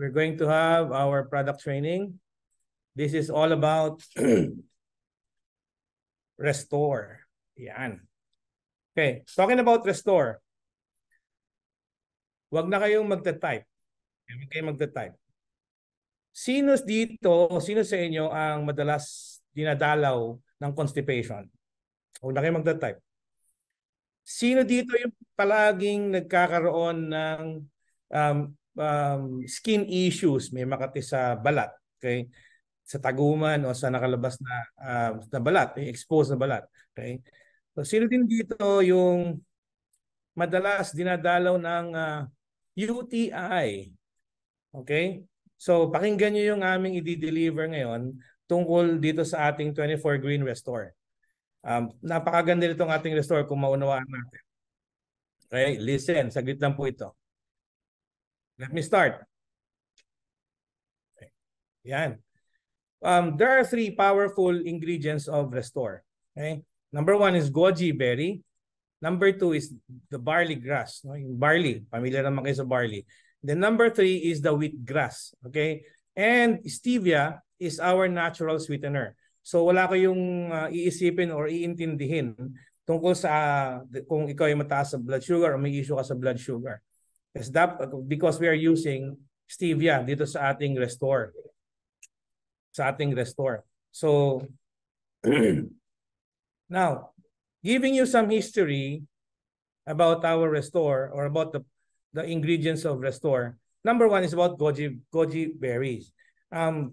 We're going to have our product training. This is all about restore. Yan. Okay, talking about restore. Huwag na kayong magta-type. Huwag kayong magta-type. Sino sa inyo ang madalas dinadalaw ng constipation? Huwag na kayong magta-type. Sino dito yung palaging nagkakaroon ng skin issues? May makati sa balat, okay? Sa taguman o sa nakalabas na balat, exposed na balat, okay? So, sino din dito yung madalas dinadalaw ng UTI? Okay? So, pakinggan nyo yung aming i-deliver ngayon tungkol dito sa ating 24 Green Restore. Napakaganda nitong ating restore kung maunawaan natin. Okay? Listen, saglit lang po ito. Let me start. Okay. Yan. There are 3 powerful ingredients of restore. Okay? Number 1 is goji berry. Number 2 is the barley grass. No? Yung barley. Pamilyar naman kayo sa barley. Then number 3 is the wheatgrass. Okay? And stevia is our natural sweetener. So wala kayong iisipin or iintindihin tungkol sa kung ikaw ay mataas sa blood sugar o may issue ka sa blood sugar. Because we are using stevia dito sa ating restore. So now, giving you some history about our restore or about the ingredients of restore. Number 1 is about goji berries. Ang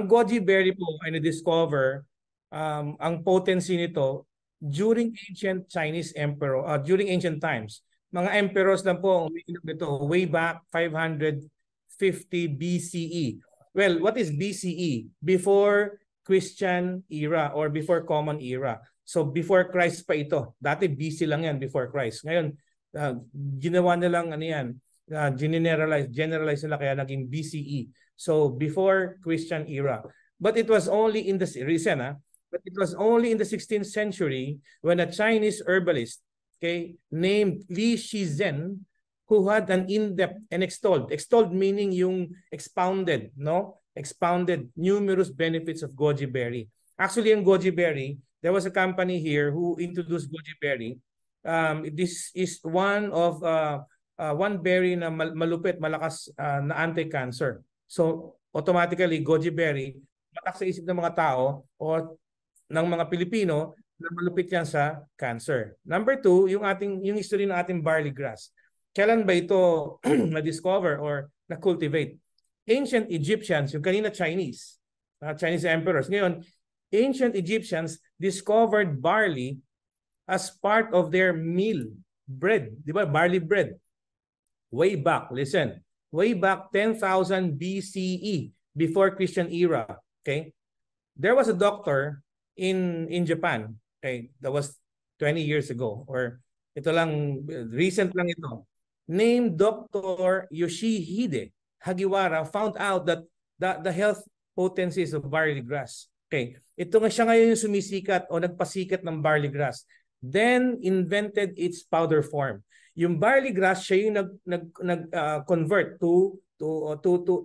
goji berry po ay na-discover ang potency nito during ancient Chinese emperor, during ancient times. Mga emperors lang po ang umiinom nito way back 550 BCE. Well, what is BCE? Before Christian era or before Common Era. So before Christ pa ito. Dati BC lang yan, before Christ. Ngayon, ginawa nilang generalize nila kaya naging BCE. So before Christian era. But it was only in the but it was only in the 16th century when a Chinese herbalist, okay, named Li Shizhen, who had an in-depth and extolled meaning yung expounded, no? Expounded numerous benefits of goji berry. Actually, in goji berry, there was a company here who introduced goji berry. This is one berry na malupit, malakas na anti-cancer. So, automatically, goji berry, matak sa isip ng mga tao o ng mga Pilipino na malupit yan sa cancer. Number 2, yung history ng ating barley grass. Kailan ba ito na-discover or na-cultivate? Ancient Egyptians, yung kanina Chinese emperors. Ngayon, ancient Egyptians discovered barley as part of their meal, bread. Di ba? Barley bread. Way back, listen. Way back 10,000 BCE, before Christian era. Okay? There was a doctor in Japan. Okay? That was 20 years ago. Or ito lang, recent lang ito. Named Dr. Yoshihide Hagiwara found out that the health potencies of barley grass. Okay. Ito nga siya ngayon yung sumisikat o nagpasikat ng barley grass. Then invented its powder form. Yung barley grass siya yung nag-convert to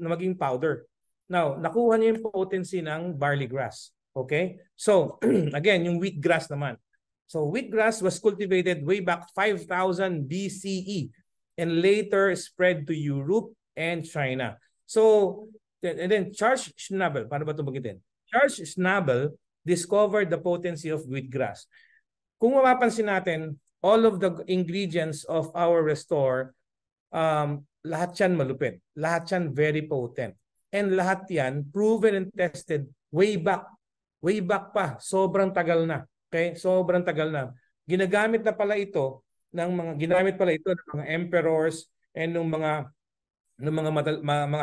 na maging powder. Now, nakuha niya yung potency ng barley grass. Okay? So, again, yung wheatgrass naman. So, wheatgrass was cultivated way back 5,000 BCE and later spread to Europe and China. So, and then Charles Schnabel, paano ba ito bagitin? Charles Schnabel discovered the potency of wheatgrass. Kung mapapansin natin, all of the ingredients of our restore, lahat yan malupit. Lahat yan very potent. And lahat yan proven and tested way back. Way back pa. Sobrang tagal na. Okay? Sobrang tagal na. Ginamit pala ito ng mga emperors and ng mga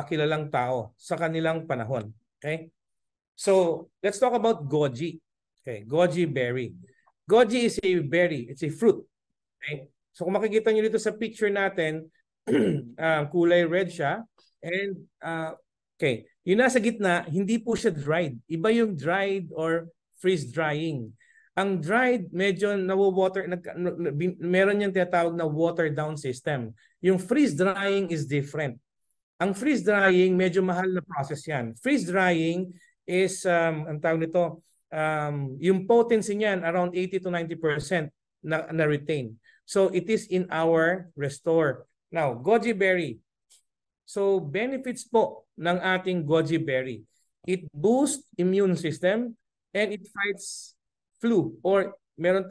kilalang tao sa kanilang panahon. Okay? So, let's talk about goji. Okay, goji berry. Goji is a berry, it's a fruit. Okay? So kung makikita niyo dito sa picture natin, kulay red siya and okay, yung nasa gitna, hindi po siya dried. Iba yung dried or freeze drying. Ang dried medyo nawo-water, meron yung tinatawag na water down system. Yung freeze drying is different. Ang freeze drying, medyo mahal na process yan. Freeze drying is, ang tawag nito, yung potency niyan around 80 to 90% na retain. So it is in our restore. Now, goji berry. So benefits po ng ating goji berry. It boosts immune system and it fights flu, or meron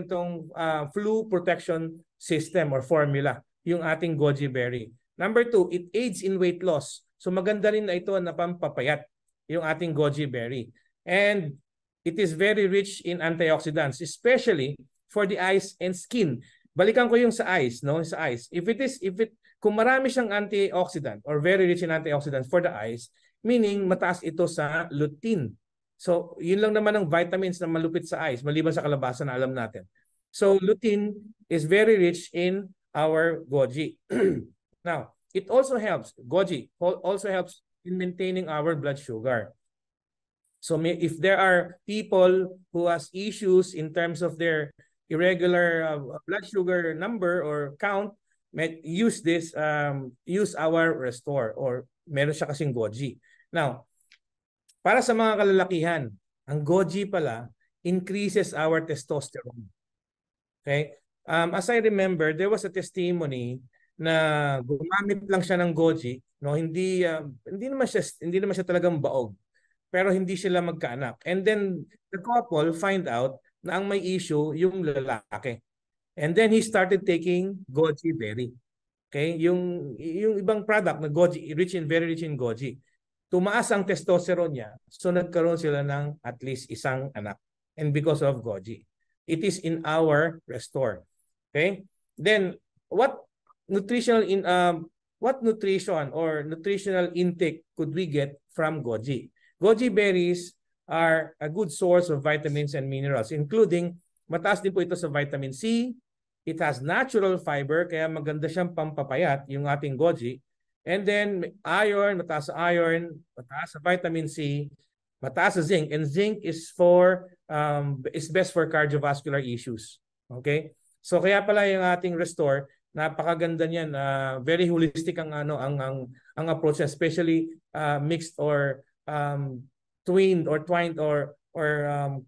tong flu protection system or formula, yung ating goji berry. Number 2, it aids in weight loss. So maganda rin na ito na pampapayat yung ating goji berry. And it is very rich in antioxidants, especially for the eyes and skin. Balikan ko yung sa eyes, no? Sa eyes. Kung marami siyang antioxidant or very rich in antioxidants for the eyes, meaning mataas ito sa lutein. So, yun lang naman ang vitamins na malupit sa eyes, maliban sa kalabasa na alam natin. So, lutein is very rich in our goji. Now, it also helps, goji also helps in maintaining our blood sugar. So, if there are people who has issues in terms of their irregular blood sugar number or count, use our Restore, or meron siya kasing goji. Now, para sa mga kalalakihan, ang goji pala increases our testosterone. Okay? As I remember, there was a testimony na gumamit lang siya ng goji, no? Hindi naman siya talagang baog. Pero hindi sila magkaanak. And then the couple find out na ang may issue yung lalaki. And then he started taking goji berry. Okay? Yung ibang product na goji, very rich in goji. Tumaas ang testosterone niya. So nagkaroon sila ng at least isang anak. And because of goji. It is in our Restore. Okay? Then what nutrition or nutritional intake could we get from goji? Goji berries are a good source of vitamins and minerals, including mataas din po ito sa vitamin C. It has natural fiber, kaya maganda siyang pampapayat yung ating goji. And then iron, mataas sa vitamin C, mataas sa zinc. And zinc is best for cardiovascular issues. Okay? So kaya pala yung ating Restore, napakaganda niyan. Very holistic ang approach, especially mixed or twined or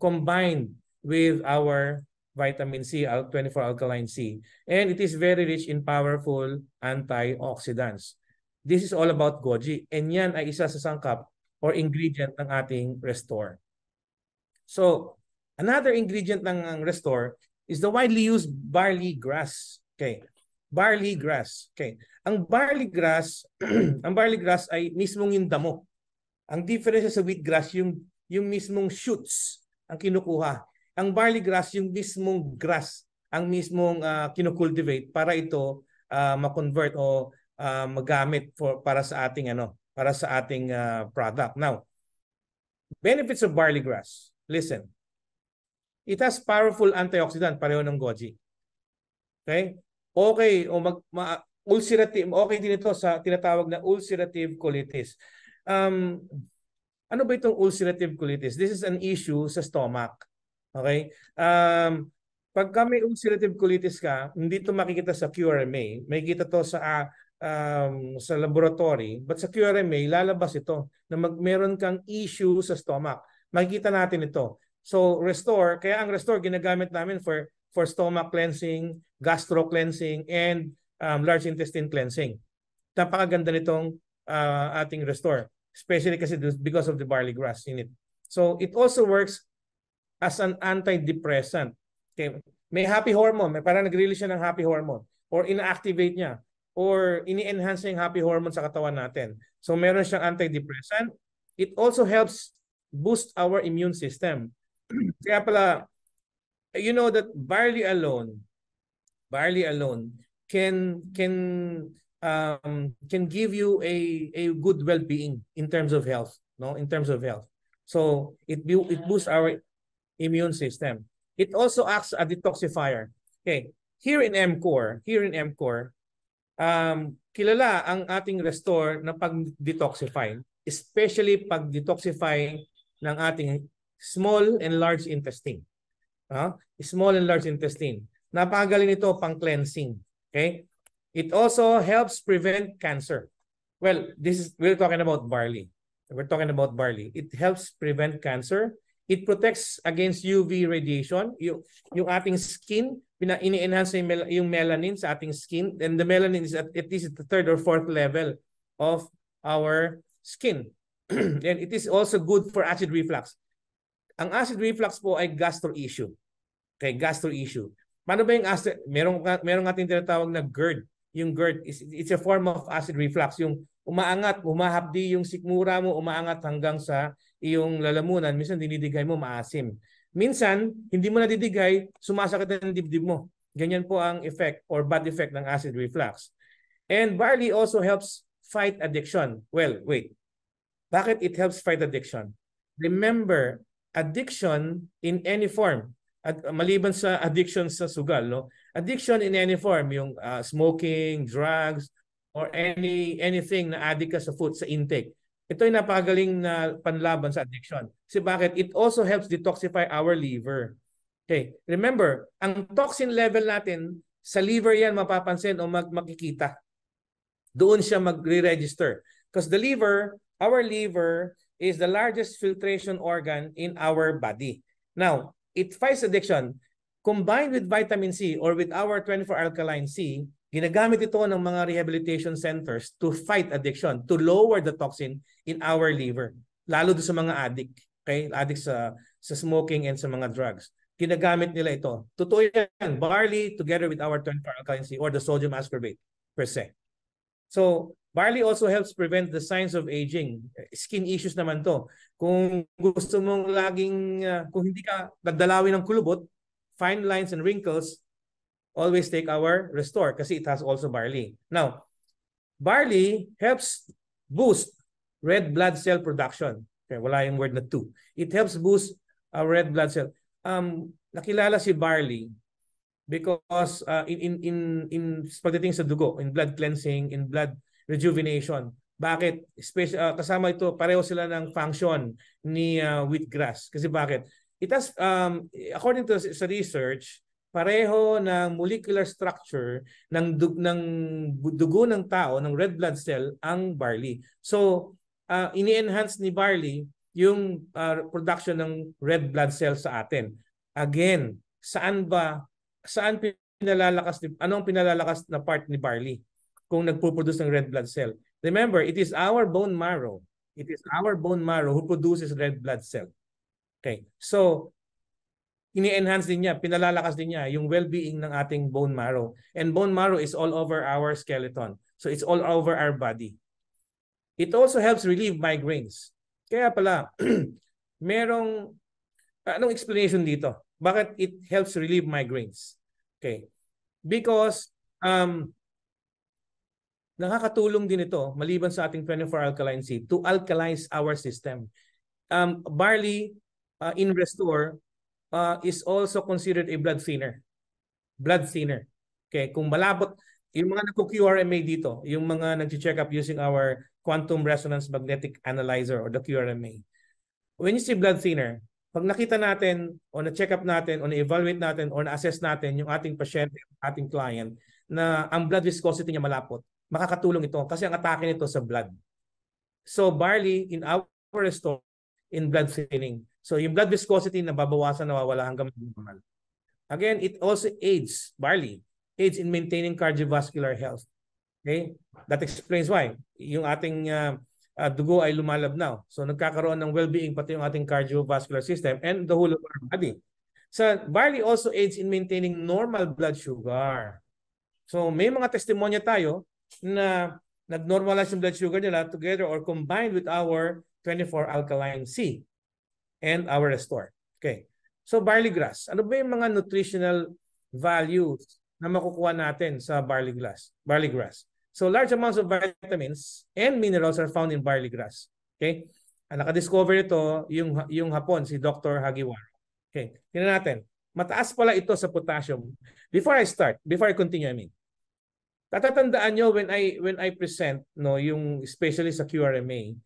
combined with our vitamin C, 24-alkaline C. And it is very rich in powerful antioxidants. This is all about goji. And yan ay isa sa sangkap or ingredient ng ating Restore. So, another ingredient ng Restore is the widely used barley grass. Okay. Barley grass. Okay. Ang barley grass ay mismong yung damo. Ang difference sa wheatgrass, yung mismong shoots ang kinukuha. Ang barley grass, yung mismong grass, ang mismong kinukultivate para ito ma-convert o magamit para sa ating product. Now, benefits of barley grass. Listen. It has powerful antioxidant, pareho ng goji. Okay? Okay, ulcerative, okay din ito sa tinatawag na ulcerative colitis. Ano ba itong ulcerative colitis? This is an issue sa stomach. Okay? Pagka may ulcerative colitis ka, hindi ito makikita sa QRMA. May kita to sa laboratory. But sa QRMA, lalabas ito na meron kang issue sa stomach. Makikita natin ito. So, Restore, kaya ang Restore ginagamit namin for stomach cleansing, gastro cleansing, and large intestine cleansing. Napakaganda nitong ating Restore. Especially kasi because of the barley grass in it. So, it also works as an antidepressant. Okay. May happy hormone. Parang nag-release siya ng happy hormone. Or ina-activate niya. Or ini-enhance niya yung happy hormone sa katawan natin. So, meron siyang antidepressant. It also helps boost our immune system. Kaya pala, you know that barley alone can give you a good well-being in terms of health, no? In terms of health. So it boosts our immune system. It also acts as a detoxifier. Okay, here in MCore, kilala ang ating Restore na pag-detoxify, especially pag-detoxify ng ating small and large intestine. Small and large intestine. Napakagaling ito pang cleansing. Okay? It also helps prevent cancer. Well, we're talking about barley. We're talking about barley. It helps prevent cancer. It protects against UV radiation. Yung ating skin, ini-enhance yung melanin sa ating skin. And the melanin is at least the 3rd or 4th level of our skin. And it is also good for acid reflux. Ang acid reflux po ay gastro issue. Okay, gastro issue. Paano ba yung acid? Merong ating tinatawag na GERD. Yung GERD, it's a form of acid reflux. Yung umaangat, humahapdi yung sikmura mo, umaangat hanggang sa iyong lalamunan. Minsan dinidigay mo, maasim. Minsan, hindi mo nadidigay, sumasakit ang dibdib mo. Ganyan po ang effect or bad effect ng acid reflux. And barley also helps fight addiction. Well, wait. Bakit it helps fight addiction? Remember, addiction in any form, at maliban sa addiction sa sugal, no? Addiction in any form, yung smoking, drugs, or anything na addict ka sa food, sa intake. Ito ay napakagaling na panlaban sa addiction. Kasi bakit? It also helps detoxify our liver. Okay, remember, ang toxin level natin, sa liver yan mapapansin o makikita. Doon siya magre-register. Because our liver is the largest filtration organ in our body. Now, it fights addiction. Combined with vitamin C or with our 24-alkaline C, ginagamit ito ng mga rehabilitation centers to fight addiction, to lower the toxin in our liver. Lalo doon sa mga addict. Okay? Addict sa smoking and sa mga drugs. Ginagamit nila ito. Totoo yan. Barley together with our 24-alkaline C or the sodium ascorbate per se. So, barley also helps prevent the signs of aging. Skin issues naman to. Kung gusto mong laging, kung hindi ka nagdalawin ng kulubot, fine lines and wrinkles, always take our Restore kasi it has also barley. Now, barley helps boost red blood cell production. Okay, wala yung word na to. It helps boost red blood cell. Nakilala si barley because in pagdating sa dugo, in blood cleansing, in blood rejuvenation. Bakit? Kasama ito, pareho sila ng function ni wheatgrass. Kasi bakit? It has, according to sa research, pareho ng molecular structure ng dugo ng tao, ng red blood cell, ang barley. So, ini-enhance ni barley yung production ng red blood cell sa atin. Again, saan pinalalakas, anong pinalalakas na part ni barley kung nagpo-produce ng red blood cell? Remember, it is our bone marrow. It is our bone marrow who produces red blood cell. Okay. So, ini-enhance din niya, pinalalakas din niya yung well-being ng ating bone marrow. And bone marrow is all over our skeleton. So, it's all over our body. It also helps relieve migraines. Kaya pala, anong explanation dito? Bakit it helps relieve migraines? Okay. Because, nakakatulong din ito, maliban sa ating 24-alkaline C, to alkalize our system. Barley in Restore is also considered a blood thinner. Blood thinner. Okay, kung malabot, yung mga nagko-QRMA dito, yung mga nag-check up using our quantum resonance magnetic analyzer or the QRMA. When you see blood thinner, pag nakita natin o na-check up natin o na-evaluate natin o na-assess natin yung ating pasyente, ating client, na ang blood viscosity niya malapot, makakatulong ito kasi ang atake nito sa blood. So barley in our Restore in blood thinning. So yung blood viscosity nababawasan, nawawala hanggang normal. Again, it also barley aids in maintaining cardiovascular health. Okay? That explains why yung ating dugo ay lumalabnaw. So nagkakaroon ng well-being pati yung ating cardiovascular system and the whole of our body. So barley also aids in maintaining normal blood sugar. So may mga testimonya tayo na nag-normalize yung blood sugar nila together or combined with our 24-alkaline C and our Restore. Okay. So barley grass, ano ba yung mga nutritional values na makukuha natin sa barley grass? So large amounts of vitamins and minerals are found in barley grass. Okay? Ang nakadiscover ito yung Hapon, si Dr. Hagiwara. Okay. Tingnan natin. Mataas pala ito sa potassium. Before I continue, tatatandaan nyo when I present yung especially sa QRMA,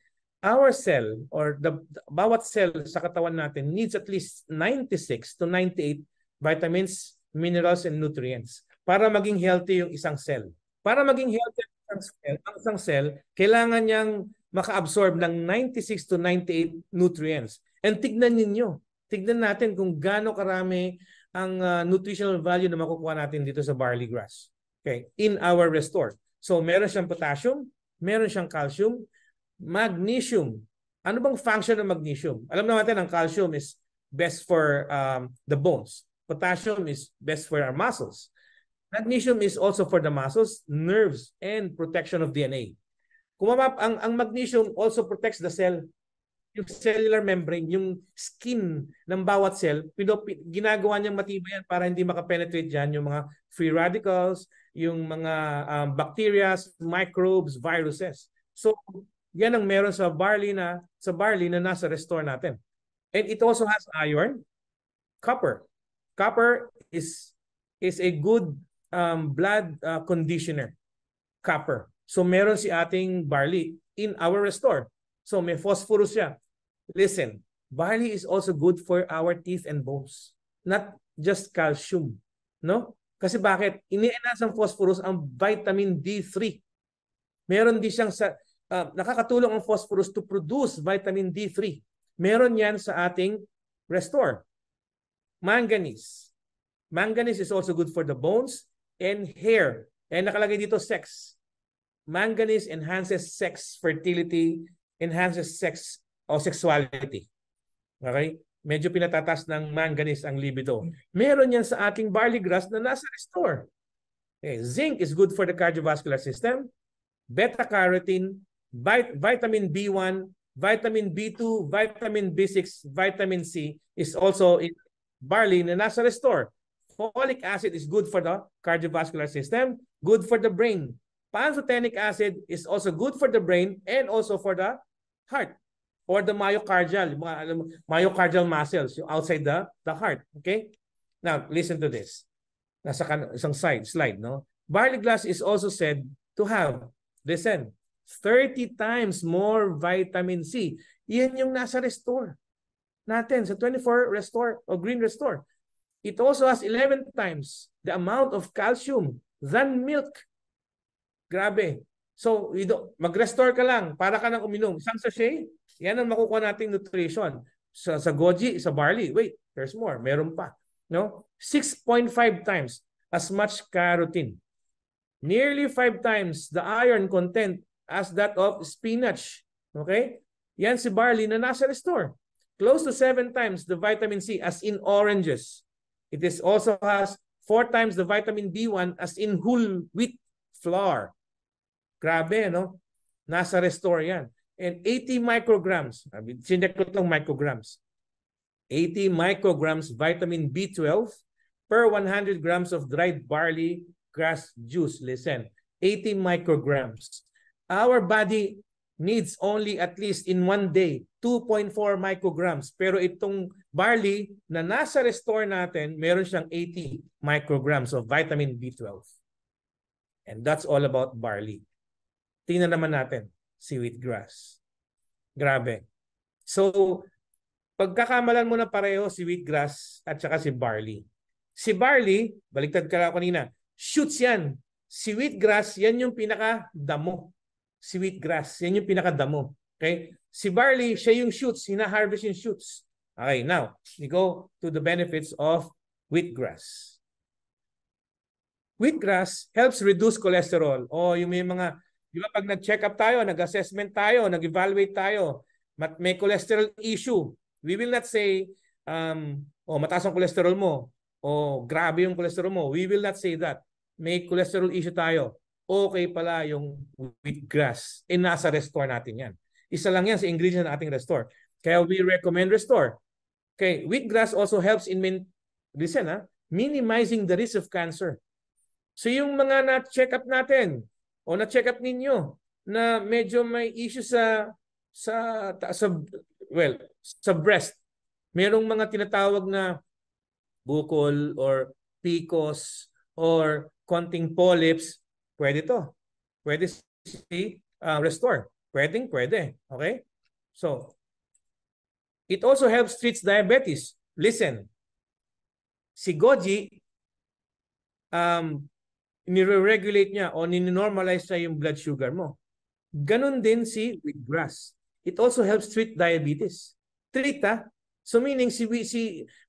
our cell or bawat cell sa katawan natin needs at least 96 to 98 vitamins, minerals, and nutrients para maging healthy yung isang cell. Para maging healthy ang ang isang cell, kailangan niyang maka-absorb ng 96 to 98 nutrients. And tignan natin kung gaano karami ang nutritional value na makukuha natin dito sa barley grass. Okay, in our restore. So meron siyang potassium, meron siyang calcium, magnesium. Ano bang function ng magnesium? Alam natin ang calcium is best for the bones. Potassium is best for our muscles. Magnesium is also for the muscles, nerves, and protection of DNA. Ang magnesium also protects the cell, yung cellular membrane, yung skin ng bawat cell, ginagawa niyang matibay yan para hindi makapenetrate dyan yung mga free radicals, yung mga bacteria, microbes, viruses. So, yan ang meron sa barley na nasa restore natin. And it also has iron, copper. Copper is a good blood conditioner. Copper. So meron si ating barley in our restore. So may phosphorus siya. Listen, barley is also good for our teeth and bones. Not just calcium. No? Kasi bakit? Ini-enhance ng phosphorus ang vitamin D3. Meron din siyang nakakatulong ang phosphorus to produce vitamin D3. Meron yan sa ating restore. Manganese. Manganese is also good for the bones and hair. And nakalagay dito sex. Manganese enhances sex fertility, enhances sex o sexuality. Okay? Medyo pinatatas ng manganese ang libido. Meron yan sa aking barley grass na nasa restore. Okay. Zinc is good for the cardiovascular system. Beta-carotene, vitamin B1, vitamin B2, vitamin B6, vitamin C is also in barley na nasa restore. Folic acid is good for the cardiovascular system, good for the brain. Pantothenic acid is also good for the brain and also for the heart or the myocardial muscles outside the heart. Okay? Now, listen to this. Nasa isang slide, no? Barley grass is also said to have, listen, 30 times more vitamin C. Yan yung nasa restore natin sa 24 restore o green restore. It also has 11 times the amount of calcium than milk. Grabe. So, mag-restore ka lang para ka nang uminom. Isang sachet, yan ang makukuha nating nutrition. Sa goji, sa barley, wait, there's more. Meron pa. No? 6.5 times as much carotene. Nearly 5 times the iron content as that of spinach. Okay? Yan si barley na nasa restore. Close to 7 times the vitamin C as in oranges. It also has 4 times the vitamin B1 as in whole wheat flour. Grabe, no? Nasa restore yan. And 80 micrograms. Sinek ko itong micrograms. 80 micrograms vitamin B12 per 100 grams of dried barley grass juice. Listen, 80 micrograms. Our body needs only at least in one day 2.4 micrograms. Pero itong barley na nasa restore natin, meron siyang 80 micrograms of vitamin B12. And that's all about barley. Tingnan naman natin si wheatgrass. Grabe. So, pagkakamalan mo na pareho si wheatgrass at saka si barley. Si barley, baliktad ka lang kanina, shoots yan. Si wheatgrass, yan yung pinakadamo. Si wheatgrass, yan yung pinakadamo. Okay? Si barley, siya yung shoots. Hina-harvest yung shoots. Okay, now, we go to the benefits of wheatgrass. Wheatgrass helps reduce cholesterol. O yung may mga, di ba pag nag-check up tayo, nag-assessment tayo, nag-evaluate tayo, may cholesterol issue, we will not say, mataas ang cholesterol mo, o grabe yung cholesterol mo. We will not say that. May cholesterol issue tayo. Okay pala yung wheatgrass. Nasa restore natin yan. Isa lang yan sa ingredients ng ating restore. Kaya we recommend restore. Okay, wheatgrass also helps in minimizing the risk of cancer. So yung mga na-check up natin, o na-check up ninyo na medyo may issue sa breast. Merong mga tinatawag na bukol or PCOS or konting polyps, pwede to. Pwede si restore. Pwede. Okay? So, it also helps treat diabetes. Listen, si goji, nire-regulate niya o ninormalize niya yung blood sugar mo. Ganon din si wheatgrass. It also helps treat diabetes. Treat, ha? So meaning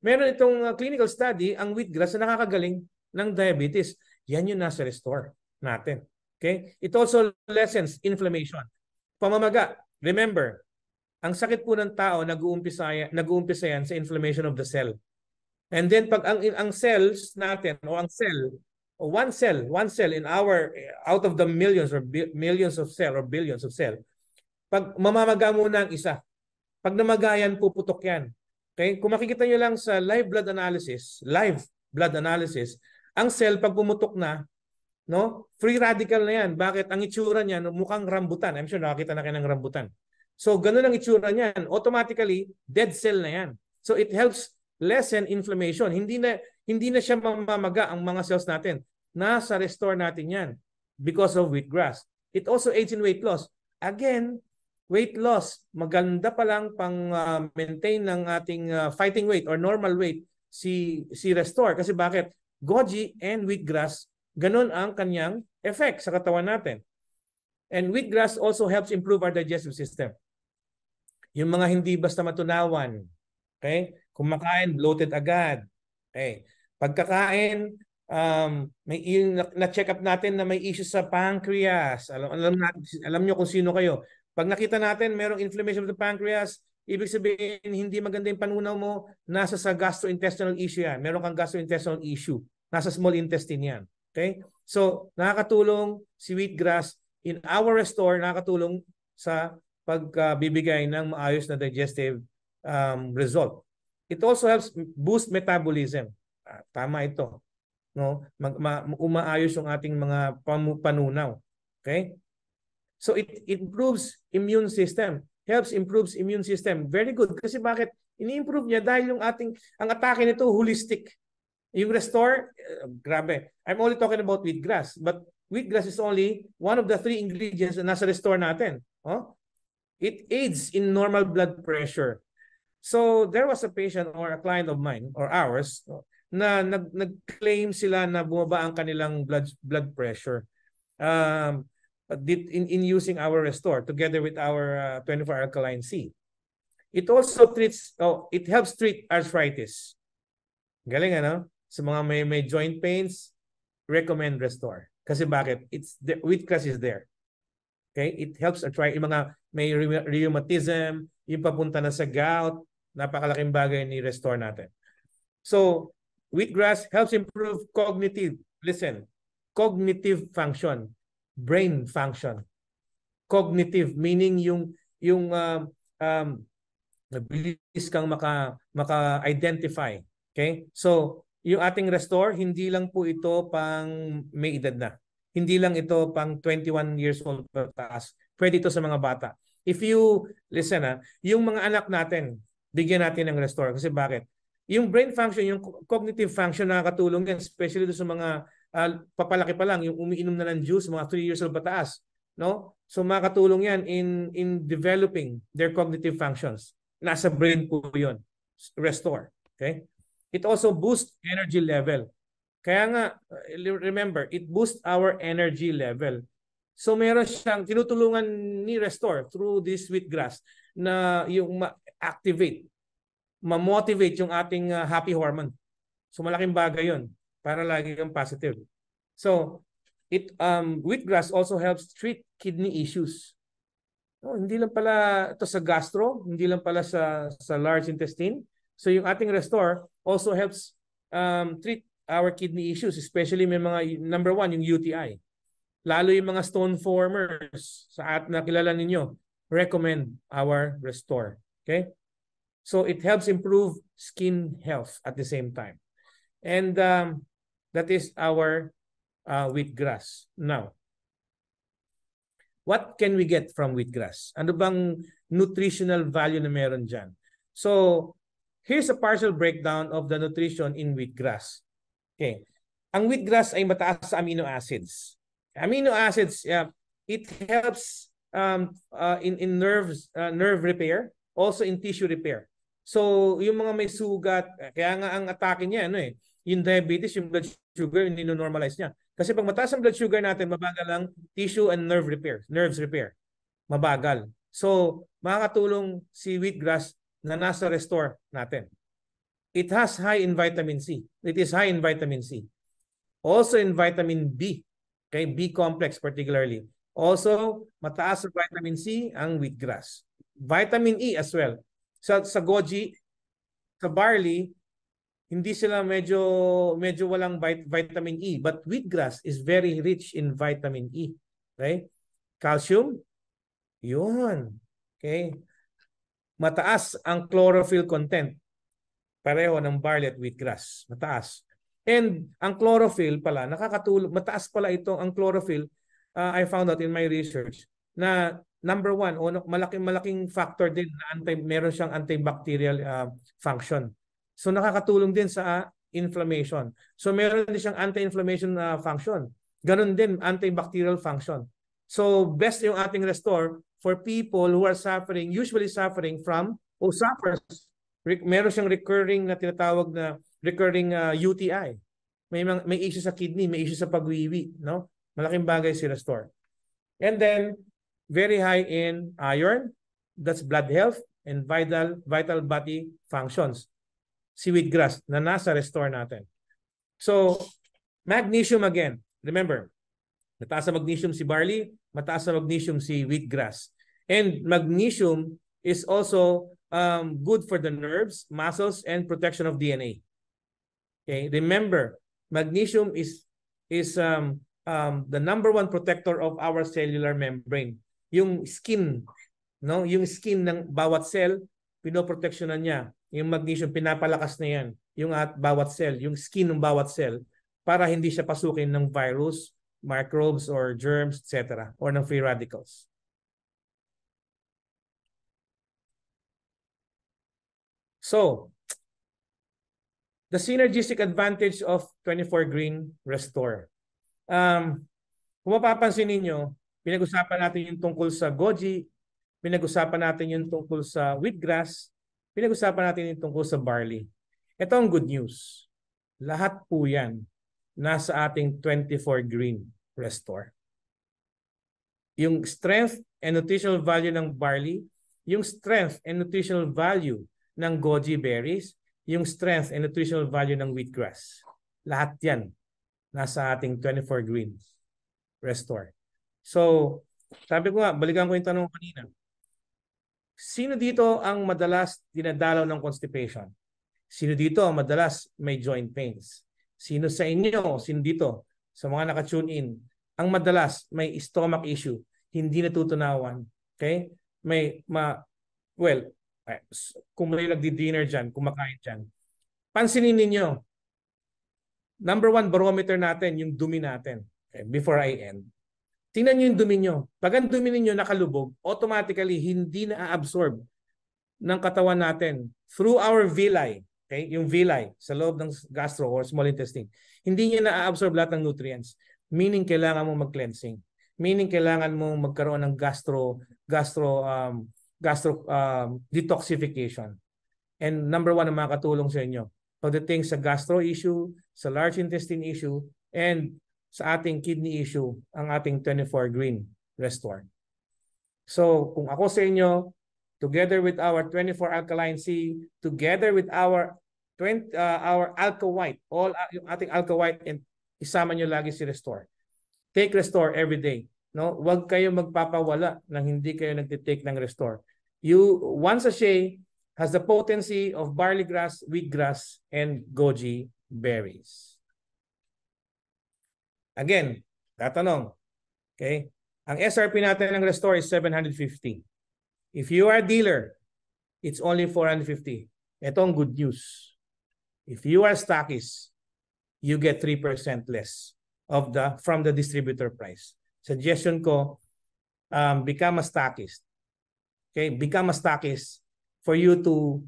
meron itong clinical study ang wheatgrass na nakakagaling ng diabetes. Yan yung nasa Restore natin. Okay? It also lessens inflammation. Pamamaga. Remember, ang sakit po ng tao nag-uumpisa yan sa inflammation of the cell. And then pag ang cells natin o ang cell o one cell in out of the millions or millions of cell or billions of cell, pag mamamaga muna ang isa, pag namagayan, puputok yan. Okay? Kung makikita nyo lang sa live blood analysis, ang cell pag pumutok na, no, free radical na yan. Bakit? Ang itsura niya mukhang rambutan. I'm sure nakakita na kayo ng rambutan. So ganun ang itsura niyan. Automatically, dead cell na yan. So it helps lessen inflammation. Hindi na siya mamamaga ang mga cells natin. Nasa Restore natin yan because of wheatgrass. It also aids in weight loss. Again, weight loss, maganda pa lang pang maintain ng ating fighting weight or normal weight si Restore. Kasi bakit? Goji and wheatgrass, ganun ang kanyang effect sa katawan natin. And wheatgrass also helps improve our digestive system. Yung mga hindi basta matunawan, okay? Kumakain, bloated agad. Okay. Pagkakain, na-check up natin na may issues sa pancreas. Alam nyo kung sino kayo. Pag nakita natin merong inflammation of the pancreas, ibig sabihin hindi maganda yung panunaw mo, nasa sa gastrointestinal issue yan. Meron kang gastrointestinal issue. Nasa small intestine yan. Okay? So, nakakatulong si wheatgrass in our Restore, nakakatulong sa pagbibigay ng maayos na digestive result. It also helps boost metabolism. Tama ito. No? Umaayos yung ating mga panunaw. Okay? So it improves immune system. Helps improves immune system. Very good. Kasi bakit? Ini-improve niya dahil ang atake nito holistic. Yung Restore, grabe. I'm only talking about wheatgrass. But wheatgrass is only one of the 3 ingredients na nasa Restore natin. Oh? It aids in normal blood pressure. So there was a patient or a client of mine or ours na nag-claim sila na bumaba ang kanilang blood pressure in using our Restore together with our 24 alkaline C. It also it helps treat arthritis. Galing, ano? Sa mga may joint pains, recommend Restore. Kasi bakit? Wheatgrass is there. Okay? It helps yung mga may rheumatism, yung papunta na sa gout, napakalaking bagay ni Restore natin. So, wheatgrass helps improve cognitive function, brain function. Cognitive, meaning yung mabilis kang maka-identify. Okay? So, yung ating Restore, hindi lang po ito pang may edad na. Hindi lang ito pang 21 years old pataas. Pwede ito sa mga bata. If you listen, yung mga anak natin, bigyan natin ng Restore. Kasi bakit? Yung brain function, yung cognitive function nakakatulong yan, especially sa mga papalaki pa lang, yung umiinom na ng juice, mga 3 years old pataas. No? So makakatulong yan in developing their cognitive functions. Nasa brain po yun. Restore. Okay? It also boosts energy level. Kaya nga, remember, it boosts our energy level. So meron siyang tinutulungan ni Restore through this wheatgrass na yung ma-activate, ma-motivate yung ating happy hormone. So malaking bagay yun para lagi kang positive. So wheatgrass also helps treat kidney issues. No, hindi lang pala ito sa gastro, hindi lang pala sa large intestine. So yung ating Restore also helps treat our kidney issues, especially may mga number 1 yung UTI. Lalo yung mga stone formers na kilala ninyo, recommend our Restore. Okay? So it helps improve skin health at the same time. And that is our wheatgrass. Now, what can we get from wheatgrass? Ano bang nutritional value na meron dyan? So, here's a partial breakdown of the nutrition in wheatgrass. Okay. Ang wheatgrass ay mataas sa amino acids. Amino acids, it helps in nerve repair, also in tissue repair. So, yung mga may sugat, kaya nga ang atake niya, yung diabetes, yung blood sugar, hindi normalize niya. Kasi pag mataas ang blood sugar natin, mabagal ang tissue and nerves repair. Mabagal. So, makakatulong si wheatgrass na nasa restore natin. It has high in vitamin C. It is high in vitamin C. Also in vitamin B. Okay, B complex particularly. Also, mataas sa vitamin C ang wheatgrass. Vitamin E as well. Sa goji, sa barley, hindi sila medyo walang vitamin E, but wheatgrass is very rich in vitamin E. Okay? Calcium, yun. Okay? Mataas ang chlorophyll content. Pareho ng barley at wheatgrass. Mataas. And ang chlorophyll pala, nakakatulong, mataas pala ito, ang chlorophyll, I found out in my research, na number one, malaking factor din na meron siyang antibacterial function. So nakakatulong din sa inflammation. So meron din siyang anti-inflammation function. Ganon din, antibacterial function. So best yung ating restore for people who are usually suffering from, suffers. Meron siyang recurring na tinatawag na recurring UTI. May issue sa kidney, may issue sa pagwiwi, no? Malaking bagay si restore. And then very high in iron, that's blood health and vital body functions. Si wheatgrass na nasa restore natin. So, magnesium again. Remember, mataas sa magnesium si barley, mataas sa magnesium si wheatgrass. And magnesium is also good for the nerves, muscles, and protection of DNA. Okay, remember, magnesium is the number one protector of our cellular membrane. Yung skin, no, yung skin ng bawat cell, pinoproteksyonan niya. Yung magnesium, pinapalakas na yan. Yung bawat cell, yung skin ng bawat cell, para hindi siya pasukin ng virus, microbes, or germs, etc. or ng free radicals. So, the synergistic advantage of 24 Green Restore. Kung mapapansin ninyo, pinag-usapan natin yung tungkol sa goji, pinag-usapan natin yung tungkol sa wheatgrass, pinag-usapan natin yung tungkol sa barley. Ito ang good news. Lahat po yan nasa ating 24 Green Restore. Yung strength and nutritional value ng barley, yung strength and nutritional value ng goji berries, yung strength and nutritional value ng wheatgrass. Lahat yan nasa ating 24 Green Restore. So, sabi ko nga, balikan ko yung tanong kanina. Sino dito ang madalas dinadalaw ng constipation? Sino dito ang madalas may joint pains? Sino sa inyo, sino dito, sa mga naka-tune in, ang madalas may stomach issue, hindi natutunawan? Okay? Kung may nagdi-dinner dyan, kumakain dyan, pansinin ninyo, number one barometer natin, yung dumi natin. Okay, before I end. Tingnan nyo yung dumi nyo. Pag ang dumi ninyo nakalubog, automatically hindi na-absorb ng katawan natin through our villi. Okay? Yung villi sa loob ng gastro or small intestine. Hindi niya na-absorb lahat ng nutrients. Meaning kailangan mo mag-cleansing. Meaning kailangan mo magkaroon ng gastro detoxification. And number one ang makakatulong sa inyo pagdating sa gastro issue, sa large intestine issue, and sa ating kidney issue, ang ating 24 Green Restore. So, kung ako sa inyo, together with our 24 Alkaline C, together with our Alka White, yung ating Alka White, and isama nyo lagi si Restore. Take Restore every day. No? Huwag kayo magpapawala nang hindi kayo nagtitake ng Restore. One sachet has the potency of barley grass, wheatgrass, and goji berries. Again, tatanong, okay? Ang SRP natin ng Restore is 750. If you are a dealer, it's only 450. Ito ang good news. If you are stockist, you get 3% less from the distributor price. Suggestion ko, become a stockist. Okay, become a stockist for you to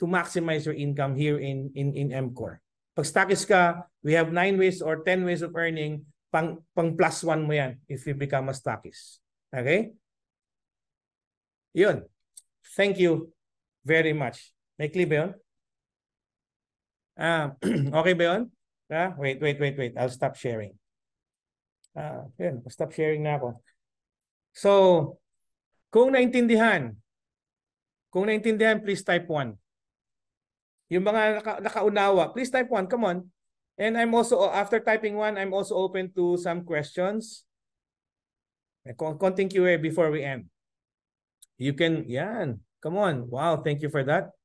maximize your income here in MCore. Pag stockist ka, we have 9 ways or 10 ways of earning, pang plus 1 mo yan if you become a stockist. Okay? Yun. Thank you very much. May clip ba yun? Okay ba yun? Wait. I'll stop sharing. Yun, stop sharing na ako. So, kung naintindihan, please type 1. Yung mga nakaunawa, please type 1. Come on. And I'm also, after typing 1, I'm also open to some questions. Konting QA before we end. You can, yan. Come on. Wow, thank you for that.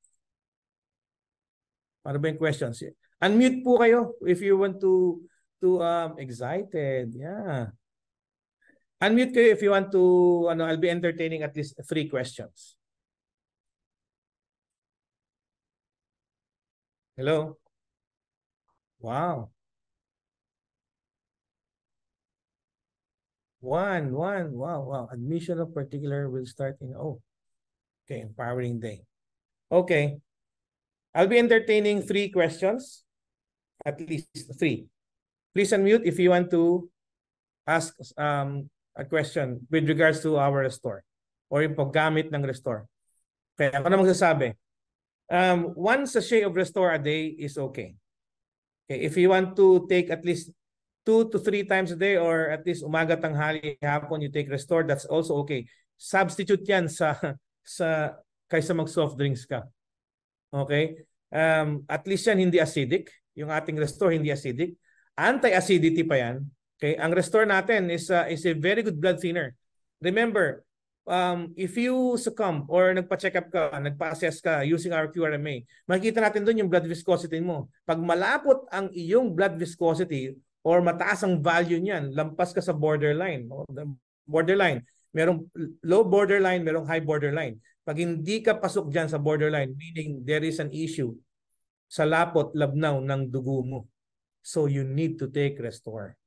Ano ba yung questions? Unmute po kayo if you want to excited. Yeah. Unmute kayo if you want to, I'll be entertaining at least 3 questions. Hello? Wow. One. Wow. Admission of particular will start in, okay, empowering day. Okay. I'll be entertaining 3 questions. At least 3. Please unmute if you want to ask a question with regards to our restore or yung paggamit ng restore. Okay, ako na magsasabi. 1 sachet of restore a day is okay. Okay, if you want to take at least 2 to 3 times a day or at least umaga, tanghali, hapon you take restore, that's also okay. Substitute yan sa kaysa mag soft drinks ka. Okay? At least yan hindi acidic. Yung ating restore hindi acidic. Anti-acidity pa yan. Okay? Ang restore natin is a very good blood thinner. Remember, if you succumb or nagpa-check up ka, nagpa-assess ka using our QRMA, makikita natin doon yung blood viscosity mo. Pag malapot ang iyong blood viscosity or mataas ang value niyan, lampas ka sa borderline. Borderline. Merong low borderline, merong high borderline. Pag hindi ka pasok dyan sa borderline, meaning there is an issue sa lapot, labnaw ng dugo mo. So you need to take restore.